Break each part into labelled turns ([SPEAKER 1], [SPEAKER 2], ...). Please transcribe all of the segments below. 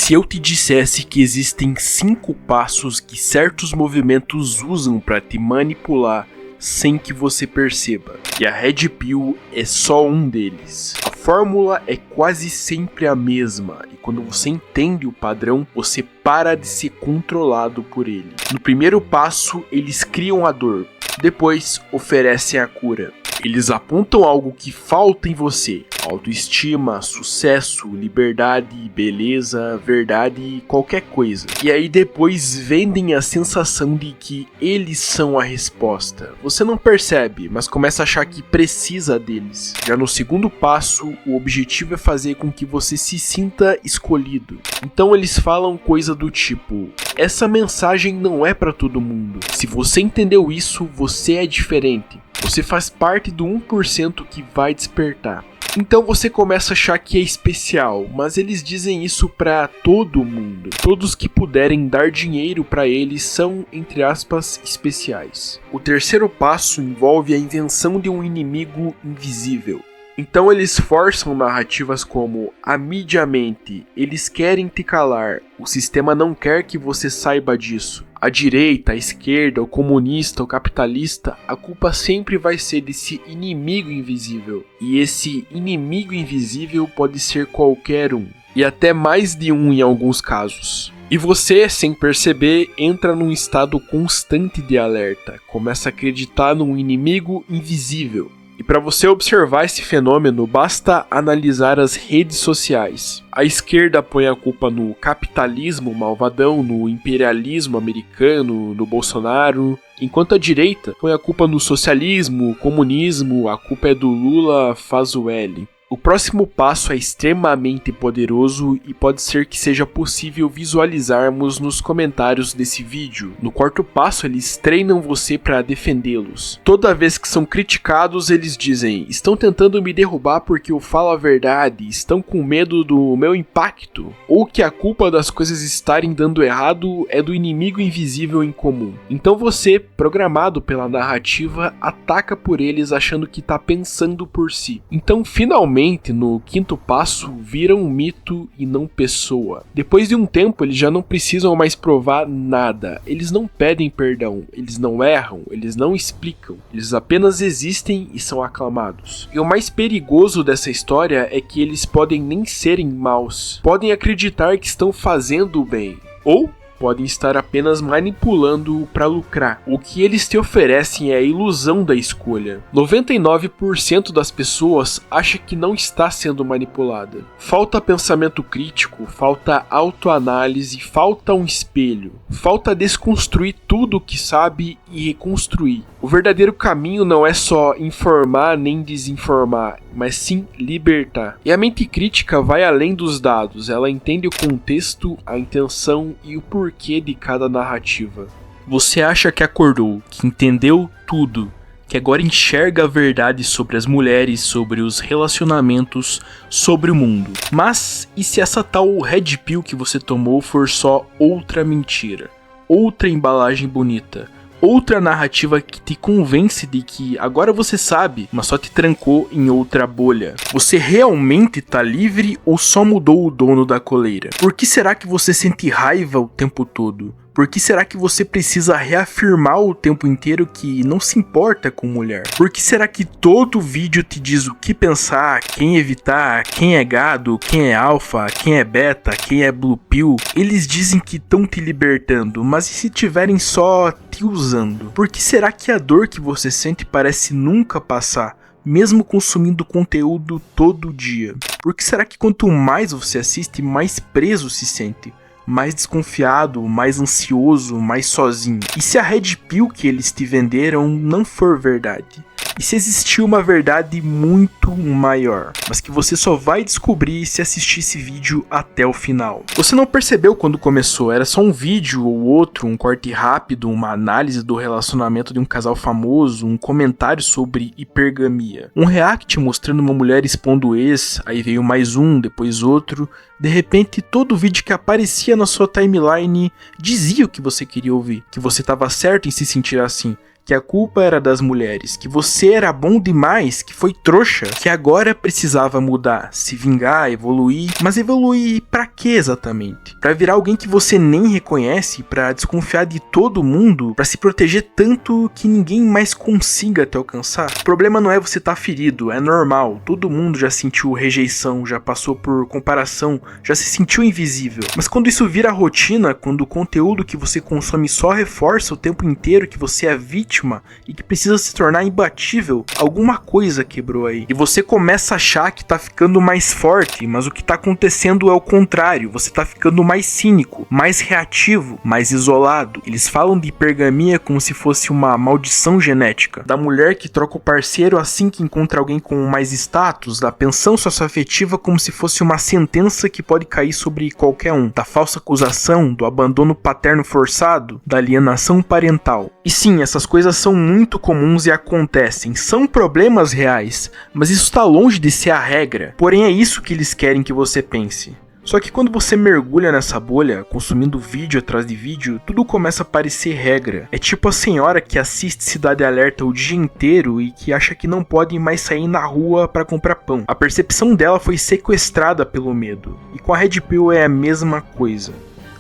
[SPEAKER 1] se eu te dissesse que existem 5 passos que certos movimentos usam para te manipular sem que você perceba, e a Red Pill é só um deles. A fórmula é quase sempre a mesma, e quando você entende o padrão, você para de ser controlado por ele. No primeiro passo, eles criam a dor, depois oferecem a cura. Eles apontam algo que falta em você: autoestima, sucesso, liberdade, beleza, verdade, qualquer coisa. E aí depois vendem a sensação de que eles são a resposta. Você não percebe, mas começa a achar que precisa deles. Já no segundo passo, o objetivo é fazer com que você se sinta escolhido. Então eles falam coisa do tipo: essa mensagem não é para todo mundo. Se você entendeu isso, você é diferente. Você faz parte do 1% que vai despertar. Então você começa a achar que é especial, mas eles dizem isso pra todo mundo. Todos que puderem dar dinheiro pra eles são, entre aspas, especiais. O terceiro passo envolve a invenção de um inimigo invisível. Então eles forçam narrativas como a mídia mente, eles querem te calar, o sistema não quer que você saiba disso. A direita, a esquerda, o comunista, o capitalista, a culpa sempre vai ser desse inimigo invisível. E esse inimigo invisível pode ser qualquer um, e até mais de um em alguns casos. E você, sem perceber, entra num estado constante de alerta, começa a acreditar num inimigo invisível. E para você observar esse fenômeno, basta analisar as redes sociais. A esquerda põe a culpa no capitalismo malvadão, no imperialismo americano, no Bolsonaro, enquanto a direita põe a culpa no socialismo, comunismo, a culpa é do Lula, faz o L. O próximo passo é extremamente poderoso e pode ser que seja possível visualizarmos nos comentários desse vídeo. No quarto passo, eles treinam você para defendê-los. Toda vez que são criticados, eles dizem: estão tentando me derrubar porque eu falo a verdade, estão com medo do meu impacto, ou que a culpa das coisas estarem dando errado é do inimigo invisível em comum. Então você, programado pela narrativa, ataca por eles achando que está pensando por si. Então finalmente, no quinto passo, viram um mito e não pessoa. Depois de um tempo, eles já não precisam mais provar nada. Eles não pedem perdão, eles não erram, eles não explicam. Eles apenas existem e são aclamados. E o mais perigoso dessa história é que eles podem nem serem maus. Podem acreditar que estão fazendo o bem. Ou podem estar apenas manipulando para lucrar. O que eles te oferecem é a ilusão da escolha. 99% das pessoas acha que não está sendo manipulada. Falta pensamento crítico, falta autoanálise, falta um espelho. Falta desconstruir tudo o que sabe e reconstruir. O verdadeiro caminho não é só informar nem desinformar, mas sim libertar. E a mente crítica vai além dos dados, ela entende o contexto, a intenção e o porquê de cada narrativa. Você acha que acordou, que entendeu tudo, que agora enxerga a verdade sobre as mulheres, sobre os relacionamentos, sobre o mundo. Mas e se essa tal Red Pill que você tomou for só outra mentira? Outra embalagem bonita? Outra narrativa que te convence de que agora você sabe, mas só te trancou em outra bolha? Você realmente tá livre ou só mudou o dono da coleira? Por que será que você sente raiva o tempo todo? Por que será que você precisa reafirmar o tempo inteiro que não se importa com mulher? Por que será que todo vídeo te diz o que pensar, quem evitar, quem é gado, quem é alfa, quem é beta, quem é blue pill? Eles dizem que estão te libertando, mas e se tiverem só te usando? Por que será que a dor que você sente parece nunca passar, mesmo consumindo conteúdo todo dia? Por que será que quanto mais você assiste, mais preso se sente? Mais desconfiado, mais ansioso, mais sozinho? E se a Red Pill que eles te venderam não for verdade? E se existir uma verdade muito maior, mas que você só vai descobrir se assistir esse vídeo até o final? Você não percebeu quando começou, era só um vídeo ou outro, um corte rápido, uma análise do relacionamento de um casal famoso, um comentário sobre hipergamia, um react mostrando uma mulher expondo o ex, aí veio mais um, depois outro. De repente, todo vídeo que aparecia na sua timeline dizia o que você queria ouvir, que você estava certo em se sentir assim, que a culpa era das mulheres, que você era bom demais, que foi trouxa, que agora precisava mudar, se vingar, evoluir. Mas evoluir pra quê exatamente? Pra virar alguém que você nem reconhece, pra desconfiar de todo mundo, pra se proteger tanto que ninguém mais consiga te alcançar? O problema não é você estar ferido, é normal, todo mundo já sentiu rejeição, já passou por comparação, já se sentiu invisível. Mas quando isso vira rotina, quando o conteúdo que você consome só reforça o tempo inteiro que você é vítima e que precisa se tornar imbatível, alguma coisa quebrou aí. E você começa a achar que tá ficando mais forte, mas o que tá acontecendo é o contrário. Você tá ficando mais cínico, mais reativo, mais isolado. Eles falam de hipergamia como se fosse uma maldição genética. Da mulher que troca o parceiro assim que encontra alguém com mais status, da pensão socioafetiva como se fosse uma sentença que pode cair sobre qualquer um, da falsa acusação, do abandono paterno forçado, da alienação parental. E sim, essas coisas são muito comuns e acontecem, são problemas reais, mas isso está longe de ser a regra. Porém é isso que eles querem que você pense. Só que quando você mergulha nessa bolha, consumindo vídeo atrás de vídeo, tudo começa a parecer regra. É tipo a senhora que assiste Cidade Alerta o dia inteiro e que acha que não pode mais sair na rua para comprar pão. A percepção dela foi sequestrada pelo medo. E com a Red Pill é a mesma coisa.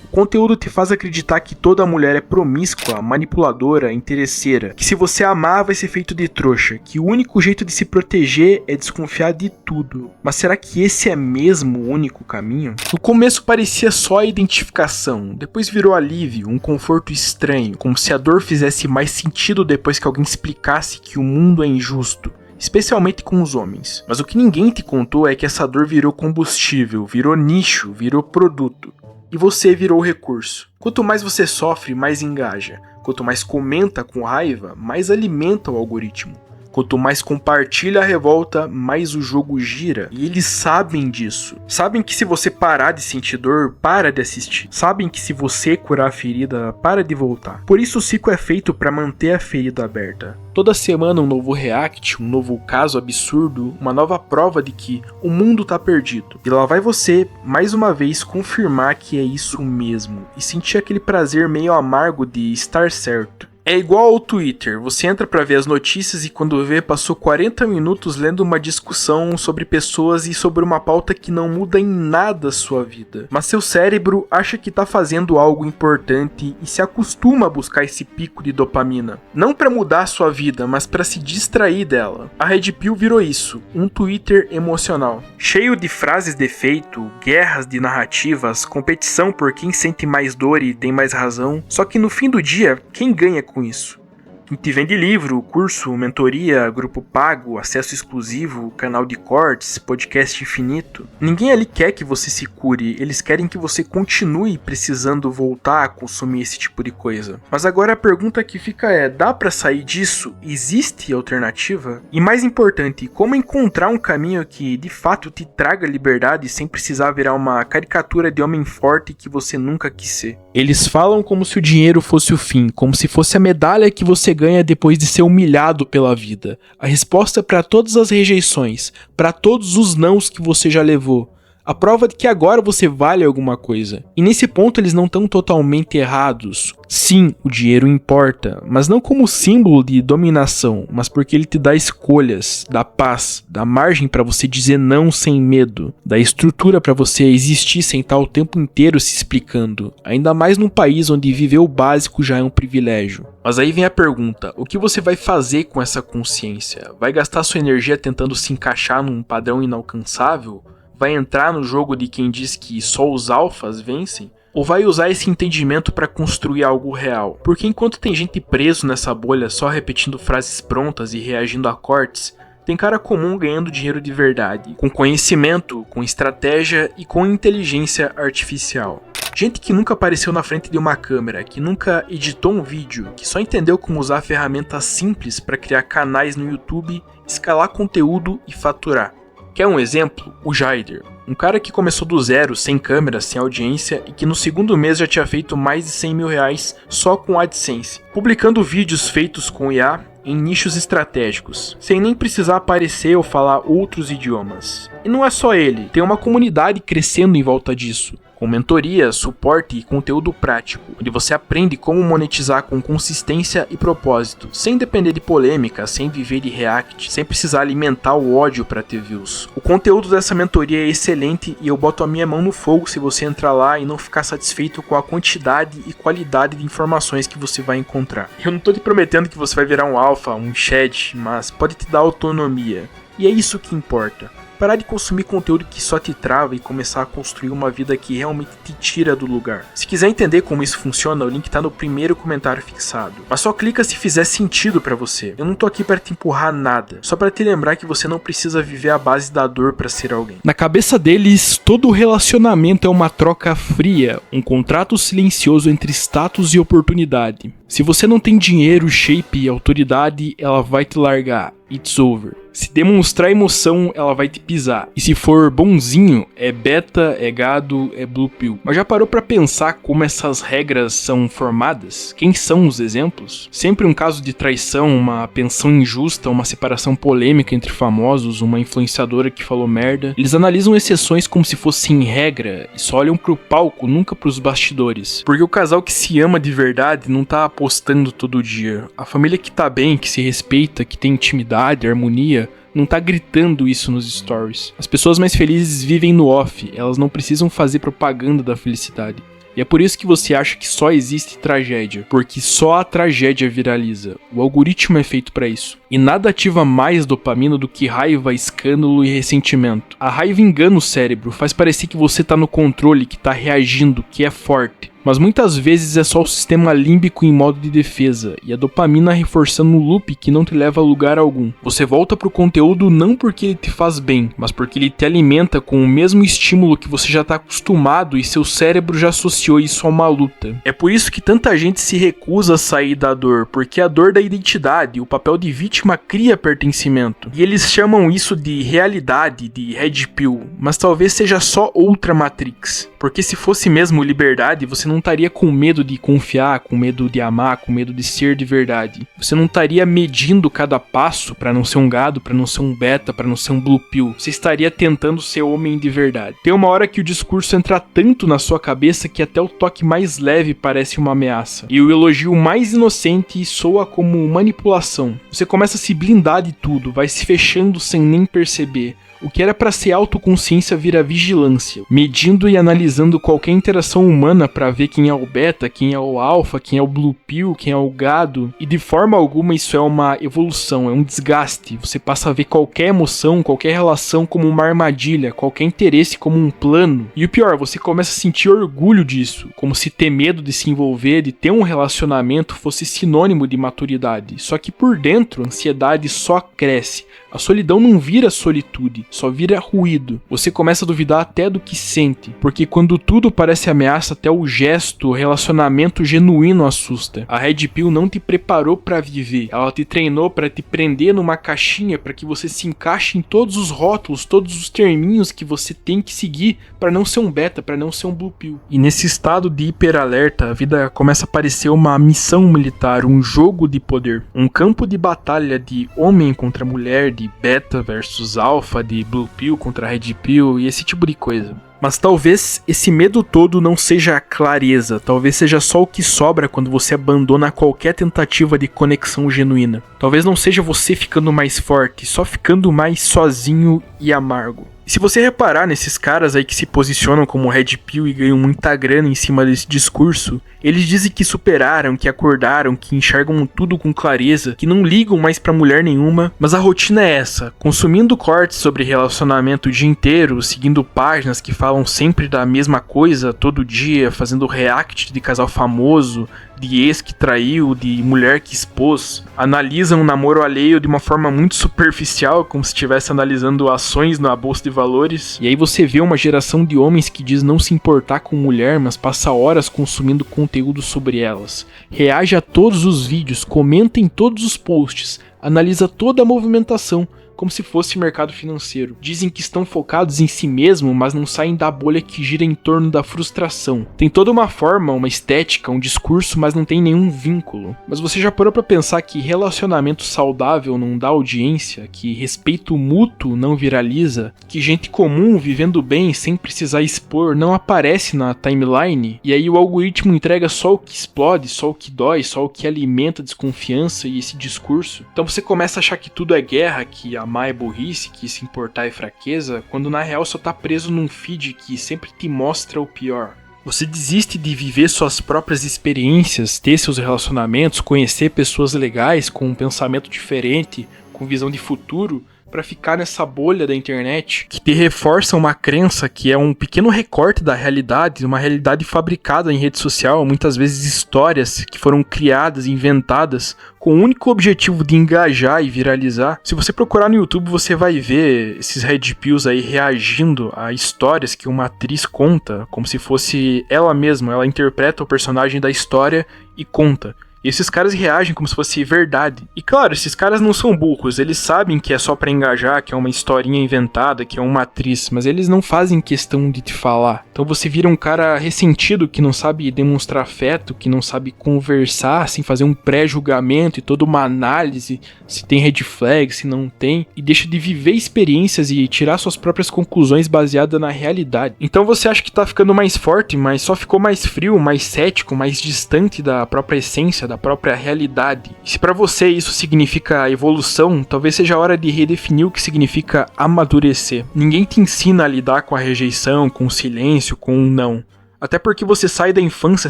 [SPEAKER 1] O conteúdo te faz acreditar que toda mulher é promíscua, manipuladora, interesseira, que se você amar vai ser feito de trouxa, que o único jeito de se proteger é desconfiar de tudo. Mas será que esse é mesmo o único caminho? No começo parecia só a identificação, depois virou alívio, um conforto estranho, como se a dor fizesse mais sentido depois que alguém explicasse que o mundo é injusto. Especialmente com os homens. Mas o que ninguém te contou é que essa dor virou combustível, virou nicho, virou produto. E você virou o recurso. Quanto mais você sofre, mais engaja. Quanto mais comenta com raiva, mais alimenta o algoritmo. Quanto mais compartilha a revolta, mais o jogo gira. E eles sabem disso. Sabem que se você parar de sentir dor, para de assistir. Sabem que se você curar a ferida, para de voltar. Por isso o ciclo é feito para manter a ferida aberta. Toda semana um novo react, um novo caso absurdo, uma nova prova de que o mundo tá perdido. E lá vai você, mais uma vez, confirmar que é isso mesmo. E sentir aquele prazer meio amargo de estar certo. É igual ao Twitter, você entra pra ver as notícias e quando vê passou 40 minutos lendo uma discussão sobre pessoas e sobre uma pauta que não muda em nada a sua vida. Mas seu cérebro acha que tá fazendo algo importante e se acostuma a buscar esse pico de dopamina. Não pra mudar a sua vida, mas pra se distrair dela. A Red Pill virou isso, um Twitter emocional. Cheio de frases de efeito, guerras de narrativas, competição por quem sente mais dor e tem mais razão. Só que no fim do dia, quem ganha com isso? Quem te vende livro, curso, mentoria, grupo pago, acesso exclusivo, canal de cortes, podcast infinito. Ninguém ali quer que você se cure, eles querem que você continue precisando voltar a consumir esse tipo de coisa. Mas agora a pergunta que fica é, dá pra sair disso? Existe alternativa? E mais importante, como encontrar um caminho que de fato te traga liberdade sem precisar virar uma caricatura de homem forte que você nunca quis ser? Eles falam como se o dinheiro fosse o fim, como se fosse a medalha que você ganha depois de ser humilhado pela vida. A resposta para todas as rejeições, para todos os nãos que você já levou. A prova de que agora você vale alguma coisa. E nesse ponto eles não estão totalmente errados. Sim, o dinheiro importa, mas não como símbolo de dominação, mas porque ele te dá escolhas, dá paz, dá margem para você dizer não sem medo, dá estrutura para você existir sem estar o tempo inteiro se explicando, ainda mais num país onde viver o básico já é um privilégio. Mas aí vem a pergunta, o que você vai fazer com essa consciência? Vai gastar sua energia tentando se encaixar num padrão inalcançável? Vai entrar no jogo de quem diz que só os alfas vencem? Ou vai usar esse entendimento para construir algo real? Porque enquanto tem gente preso nessa bolha só repetindo frases prontas e reagindo a cortes, tem cara comum ganhando dinheiro de verdade, com conhecimento, com estratégia e com inteligência artificial. Gente que nunca apareceu na frente de uma câmera, que nunca editou um vídeo, que só entendeu como usar ferramentas simples para criar canais no YouTube, escalar conteúdo e faturar. Quer um exemplo? O Jaider. Um cara que começou do zero, sem câmera, sem audiência e que no segundo mês já tinha feito mais de 100 mil reais só com AdSense, publicando vídeos feitos com IA em nichos estratégicos, sem nem precisar aparecer ou falar outros idiomas. E não é só ele, tem uma comunidade crescendo em volta disso, com mentoria, suporte e conteúdo prático, onde você aprende como monetizar com consistência e propósito, sem depender de polêmica, sem viver de react, sem precisar alimentar o ódio para ter views. O conteúdo dessa mentoria é excelente e eu boto a minha mão no fogo se você entrar lá e não ficar satisfeito com a quantidade e qualidade de informações que você vai encontrar. Eu não tô te prometendo que você vai virar um alpha, um chat, mas pode te dar autonomia. E é isso que importa. Parar de consumir conteúdo que só te trava e começar a construir uma vida que realmente te tira do lugar. Se quiser entender como isso funciona, o link tá no primeiro comentário fixado. Mas só clica se fizer sentido pra você. Eu não tô aqui pra te empurrar nada, só pra te lembrar que você não precisa viver à base da dor pra ser alguém. Na cabeça deles, todo relacionamento é uma troca fria, um contrato silencioso entre status e oportunidade. Se você não tem dinheiro, shape e autoridade, ela vai te largar. It's over. Se demonstrar emoção, ela vai te pisar. E se for bonzinho, é beta, é gado, é blue pill. Mas já parou pra pensar como essas regras são formadas? Quem são os exemplos? Sempre um caso de traição, uma pensão injusta, uma separação polêmica entre famosos, uma influenciadora que falou merda. Eles analisam exceções como se fossem regra e só olham pro palco, nunca pros bastidores. Porque o casal que se ama de verdade não tá apostando todo dia. A família que tá bem, que se respeita, que tem intimidade, harmonia, não tá gritando isso nos stories. As pessoas mais felizes vivem no off, elas não precisam fazer propaganda da felicidade. E é por isso que você acha que só existe tragédia, porque só a tragédia viraliza. O algoritmo é feito pra isso. E nada ativa mais dopamina do que raiva, escândalo e ressentimento. A raiva engana o cérebro, faz parecer que você tá no controle, que tá reagindo, que é forte. Mas muitas vezes é só o sistema límbico em modo de defesa, e a dopamina reforçando um loop que não te leva a lugar algum. Você volta pro conteúdo não porque ele te faz bem, mas porque ele te alimenta com o mesmo estímulo que você já está acostumado e seu cérebro já associou isso a uma luta. É por isso que tanta gente se recusa a sair da dor, porque a dor da identidade, o papel de vítima cria pertencimento. E eles chamam isso de realidade, de red pill, mas talvez seja só outra Matrix. Porque se fosse mesmo liberdade, você não estaria com medo de confiar, com medo de amar, com medo de ser de verdade. Você não estaria medindo cada passo para não ser um gado, para não ser um beta, para não ser um blue pill. Você estaria tentando ser homem de verdade. Tem uma hora que o discurso entra tanto na sua cabeça que até o toque mais leve parece uma ameaça. E o elogio mais inocente soa como manipulação. Você começa a se blindar de tudo, vai se fechando sem nem perceber. O que era para ser autoconsciência vira vigilância, medindo e analisando qualquer interação humana para ver quem é o beta, quem é o alfa, quem é o blue pill, quem é o gado. E de forma alguma isso é uma evolução, é um desgaste. Você passa a ver qualquer emoção, qualquer relação como uma armadilha, qualquer interesse como um plano. E o pior, você começa a sentir orgulho disso, como se ter medo de se envolver, de ter um relacionamento fosse sinônimo de maturidade. Só que por dentro a ansiedade só cresce. A solidão não vira solitude, só vira ruído. Você começa a duvidar até do que sente, porque quando tudo parece ameaça, até o gesto, o relacionamento genuíno assusta. A Red Pill não te preparou pra viver, ela te treinou pra te prender numa caixinha para que você se encaixe em todos os rótulos, todos os terminhos que você tem que seguir para não ser um beta, para não ser um blue pill. E nesse estado de hiperalerta, a vida começa a parecer uma missão militar, um jogo de poder, um campo de batalha de homem contra mulher, de beta versus alpha, de blue pill contra red pill e esse tipo de coisa. Mas talvez esse medo todo não seja clareza, talvez seja só o que sobra quando você abandona qualquer tentativa de conexão genuína. Talvez não seja você ficando mais forte, só ficando mais sozinho e amargo. E se você reparar nesses caras aí que se posicionam como red pill e ganham muita grana em cima desse discurso, eles dizem que superaram, que acordaram, que enxergam tudo com clareza, que não ligam mais pra mulher nenhuma, mas a rotina é essa, consumindo cortes sobre relacionamento o dia inteiro, seguindo páginas que falam sempre da mesma coisa todo dia, fazendo react de casal famoso, de ex que traiu, de mulher que expôs, analisam um namoro alheio de uma forma muito superficial, como se estivesse analisando ações na bolsa de valores. E aí você vê uma geração de homens que diz não se importar com mulher, mas passa horas consumindo conteúdo sobre elas. Reage a todos os vídeos, comenta em todos os posts, analisa toda a movimentação, como se fosse mercado financeiro. Dizem que estão focados em si mesmo, mas não saem da bolha que gira em torno da frustração. Tem toda uma forma, uma estética, um discurso, mas não tem nenhum vínculo. Mas você já parou pra pensar que relacionamento saudável não dá audiência, que respeito mútuo não viraliza, que gente comum vivendo bem sem precisar expor não aparece na timeline, e aí o algoritmo entrega só o que explode, só o que dói, só o que alimenta a desconfiança e esse discurso? Então você começa a achar que tudo é guerra, que amar é burrice, que se importar é fraqueza, quando na real só tá preso num feed que sempre te mostra o pior. Você desiste de viver suas próprias experiências, ter seus relacionamentos, conhecer pessoas legais com um pensamento diferente, com visão de futuro, para ficar nessa bolha da internet que te reforça uma crença que é um pequeno recorte da realidade, uma realidade fabricada em rede social, muitas vezes histórias que foram criadas, inventadas com o único objetivo de engajar e viralizar. Se você procurar no YouTube, você vai ver esses Red Pills aí reagindo a histórias que uma atriz conta, como se fosse ela mesma, ela interpreta o personagem da história e conta. E esses caras reagem como se fosse verdade. E claro, esses caras não são burros, eles sabem que é só pra engajar, que é uma historinha inventada, que é uma atriz, mas eles não fazem questão de te falar. Então você vira um cara ressentido, que não sabe demonstrar afeto, que não sabe conversar, sem fazer um pré-julgamento e toda uma análise, se tem red flag, se não tem, e deixa de viver experiências e tirar suas próprias conclusões baseadas na realidade. Então você acha que tá ficando mais forte, mas só ficou mais frio, mais cético, mais distante da própria essência, da própria realidade. E se pra você isso significa evolução, talvez seja a hora de redefinir o que significa amadurecer. Ninguém te ensina a lidar com a rejeição, com o silêncio, com o não. Até porque você sai da infância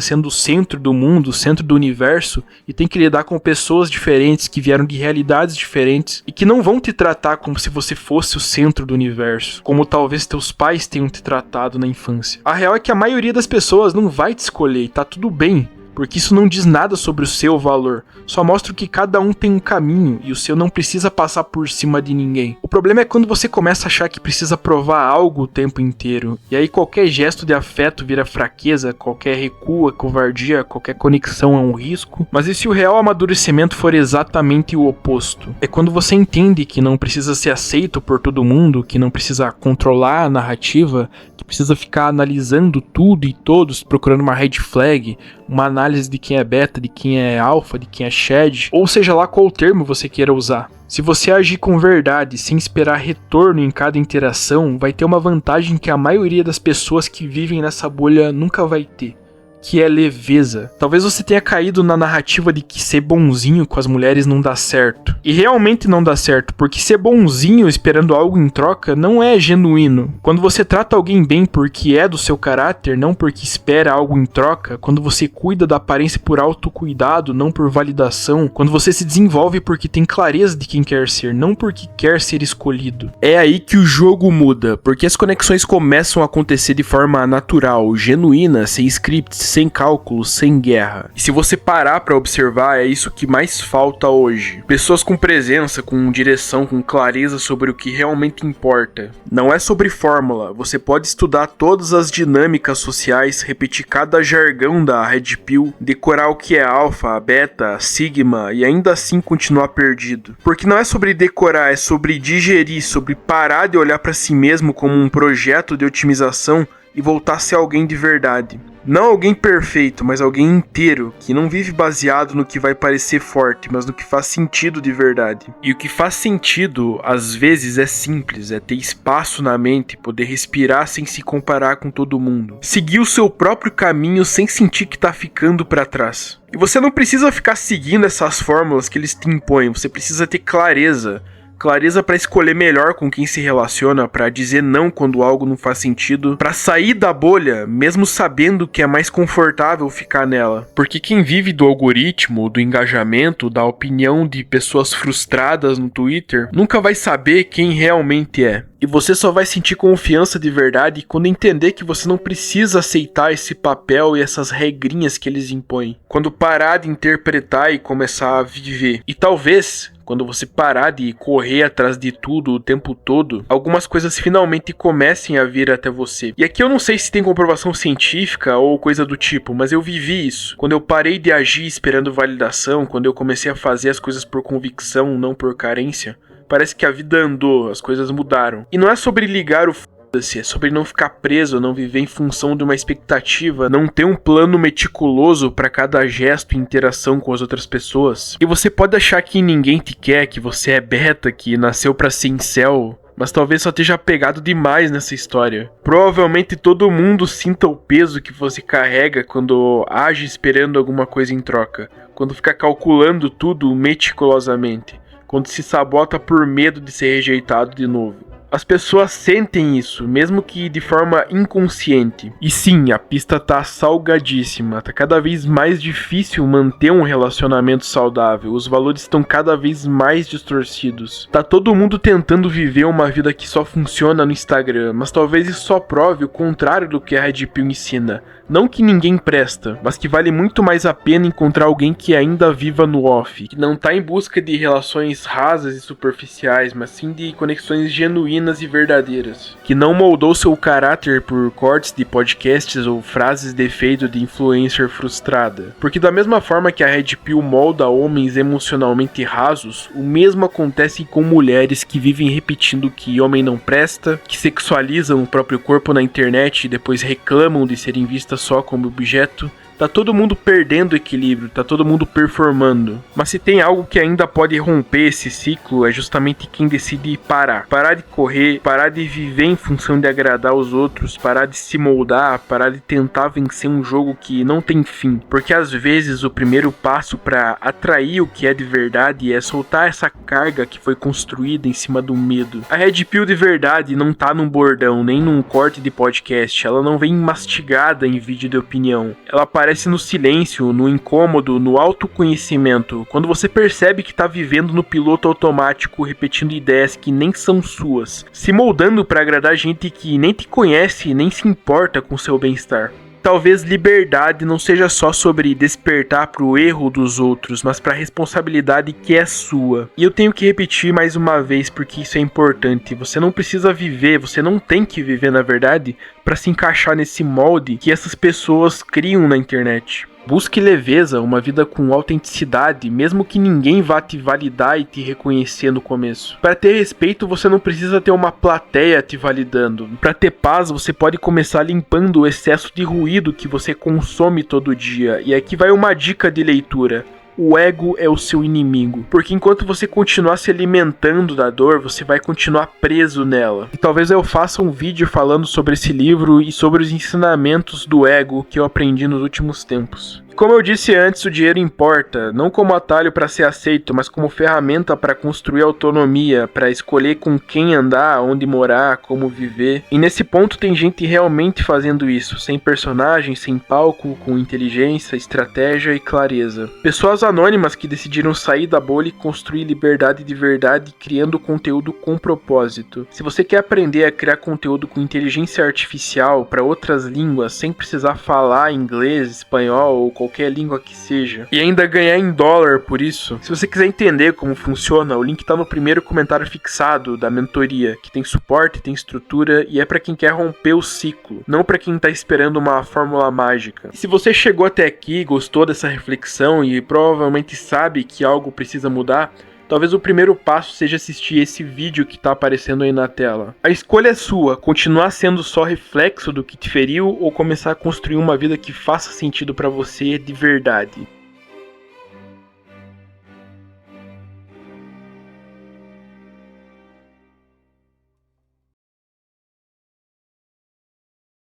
[SPEAKER 1] sendo o centro do mundo, o centro do universo, e tem que lidar com pessoas diferentes, que vieram de realidades diferentes, e que não vão te tratar como se você fosse o centro do universo, como talvez teus pais tenham te tratado na infância. A real é que a maioria das pessoas não vai te escolher, e tá tudo bem. Porque isso não diz nada sobre o seu valor, só mostra que cada um tem um caminho e o seu não precisa passar por cima de ninguém. O problema é quando você começa a achar que precisa provar algo o tempo inteiro, e aí qualquer gesto de afeto vira fraqueza, qualquer recuo é covardia, qualquer conexão é um risco. Mas e se o real amadurecimento for exatamente o oposto? É quando você entende que não precisa ser aceito por todo mundo, que não precisa controlar a narrativa, que precisa ficar analisando tudo e todos, procurando uma red flag, uma análise de quem é beta, de quem é alfa, de quem é shed, ou seja lá qual termo você queira usar. Se você agir com verdade, sem esperar retorno em cada interação, vai ter uma vantagem que a maioria das pessoas que vivem nessa bolha nunca vai ter, que é leveza. Talvez você tenha caído na narrativa de que ser bonzinho com as mulheres não dá certo. E realmente não dá certo, porque ser bonzinho esperando algo em troca não é genuíno. Quando você trata alguém bem porque é do seu caráter, não porque espera algo em troca, quando você cuida da aparência por autocuidado, não por validação, quando você se desenvolve porque tem clareza de quem quer ser, não porque quer ser escolhido. É aí que o jogo muda, porque as conexões começam a acontecer de forma natural, genuína, sem scripts, sem cálculos, sem guerra. E se você parar pra observar, é isso que mais falta hoje. Pessoas com presença, com direção, com clareza sobre o que realmente importa. Não é sobre fórmula, você pode estudar todas as dinâmicas sociais, repetir cada jargão da Red Pill, decorar o que é alfa, beta, sigma e ainda assim continuar perdido. Porque não é sobre decorar, é sobre digerir, sobre parar de olhar pra si mesmo como um projeto de otimização e voltar a ser alguém de verdade. Não alguém perfeito, mas alguém inteiro, que não vive baseado no que vai parecer forte, mas no que faz sentido de verdade. E o que faz sentido, às vezes, é simples, é ter espaço na mente, poder respirar sem se comparar com todo mundo. Seguir o seu próprio caminho sem sentir que tá ficando pra trás. E você não precisa ficar seguindo essas fórmulas que eles te impõem, você precisa ter clareza. Clareza para escolher melhor com quem se relaciona, para dizer não quando algo não faz sentido, para sair da bolha, mesmo sabendo que é mais confortável ficar nela. Porque quem vive do algoritmo, do engajamento, da opinião de pessoas frustradas no Twitter, nunca vai saber quem realmente é. E você só vai sentir confiança de verdade quando entender que você não precisa aceitar esse papel e essas regrinhas que eles impõem. Quando parar de interpretar e começar a viver. E talvez, quando você parar de correr atrás de tudo o tempo todo, algumas coisas finalmente comecem a vir até você. E aqui eu não sei se tem comprovação científica ou coisa do tipo, mas eu vivi isso. Quando eu parei de agir esperando validação, quando eu comecei a fazer as coisas por convicção, não por carência, parece que a vida andou, as coisas mudaram. E não é sobre ligar o é sobre não ficar preso, não viver em função de uma expectativa, não ter um plano meticuloso para cada gesto e interação com as outras pessoas. E você pode achar que ninguém te quer, que você é beta, que nasceu pra ser incel, mas talvez só esteja apegado demais nessa história. Provavelmente todo mundo sinta o peso que você carrega quando age esperando alguma coisa em troca, quando fica calculando tudo meticulosamente, quando se sabota por medo de ser rejeitado de novo. As pessoas sentem isso, mesmo que de forma inconsciente. E sim, a pista tá salgadíssima, tá cada vez mais difícil manter um relacionamento saudável, os valores estão cada vez mais distorcidos. Tá todo mundo tentando viver uma vida que só funciona no Instagram, mas talvez isso só prove o contrário do que a Red Pill ensina. Não que ninguém presta, mas que vale muito mais a pena encontrar alguém que ainda viva no off, que não tá em busca de relações rasas e superficiais, mas sim de conexões genuínas e verdadeiras, que não moldou seu caráter por cortes de podcasts ou frases de efeito de influencer frustrada. Porque da mesma forma que a Red Pill molda homens emocionalmente rasos, o mesmo acontece com mulheres que vivem repetindo que homem não presta, que sexualizam o próprio corpo na internet e depois reclamam de serem vistas só como objeto. Tá todo mundo perdendo o equilíbrio, tá todo mundo performando. Mas se tem algo que ainda pode romper esse ciclo, é justamente quem decide parar. Parar de correr, parar de viver em função de agradar os outros, parar de se moldar, parar de tentar vencer um jogo que não tem fim. Porque às vezes o primeiro passo para atrair o que é de verdade é soltar essa carga que foi construída em cima do medo. A Red Pill de verdade não tá num bordão, nem num corte de podcast, ela não vem mastigada em vídeo de opinião. Ela aparece no silêncio, no incômodo, no autoconhecimento, quando você percebe que tá vivendo no piloto automático, repetindo ideias que nem são suas, se moldando para agradar gente que nem te conhece, nem se importa com seu bem-estar. Talvez liberdade não seja só sobre despertar para o erro dos outros, mas para a responsabilidade que é sua. E eu tenho que repetir mais uma vez porque isso é importante. Você não precisa viver, você não tem que viver na verdade para se encaixar nesse molde que essas pessoas criam na internet. Busque leveza, uma vida com autenticidade, mesmo que ninguém vá te validar e te reconhecer no começo. Para ter respeito, você não precisa ter uma plateia te validando. Para ter paz, você pode começar limpando o excesso de ruído que você consome todo dia. E aqui vai uma dica de leitura. O ego é o seu inimigo, porque enquanto você continuar se alimentando da dor, você vai continuar preso nela. E talvez eu faça um vídeo falando sobre esse livro e sobre os ensinamentos do ego que eu aprendi nos últimos tempos. Como eu disse antes, o dinheiro importa, não como atalho para ser aceito, mas como ferramenta para construir autonomia, para escolher com quem andar, onde morar, como viver. E nesse ponto tem gente realmente fazendo isso, sem personagem, sem palco, com inteligência, estratégia e clareza. Pessoas anônimas que decidiram sair da bolha e construir liberdade de verdade, criando conteúdo com propósito. Se você quer aprender a criar conteúdo com inteligência artificial para outras línguas, sem precisar falar inglês, espanhol ou qualquer língua que seja, e ainda ganhar em dólar por isso. Se você quiser entender como funciona, o link tá no primeiro comentário fixado da mentoria, que tem suporte, tem estrutura e é para quem quer romper o ciclo, não para quem tá esperando uma fórmula mágica. E se você chegou até aqui, gostou dessa reflexão e provavelmente sabe que algo precisa mudar, talvez o primeiro passo seja assistir esse vídeo que tá aparecendo aí na tela. A escolha é sua, continuar sendo só reflexo do que te feriu ou começar a construir uma vida que faça sentido pra você de verdade.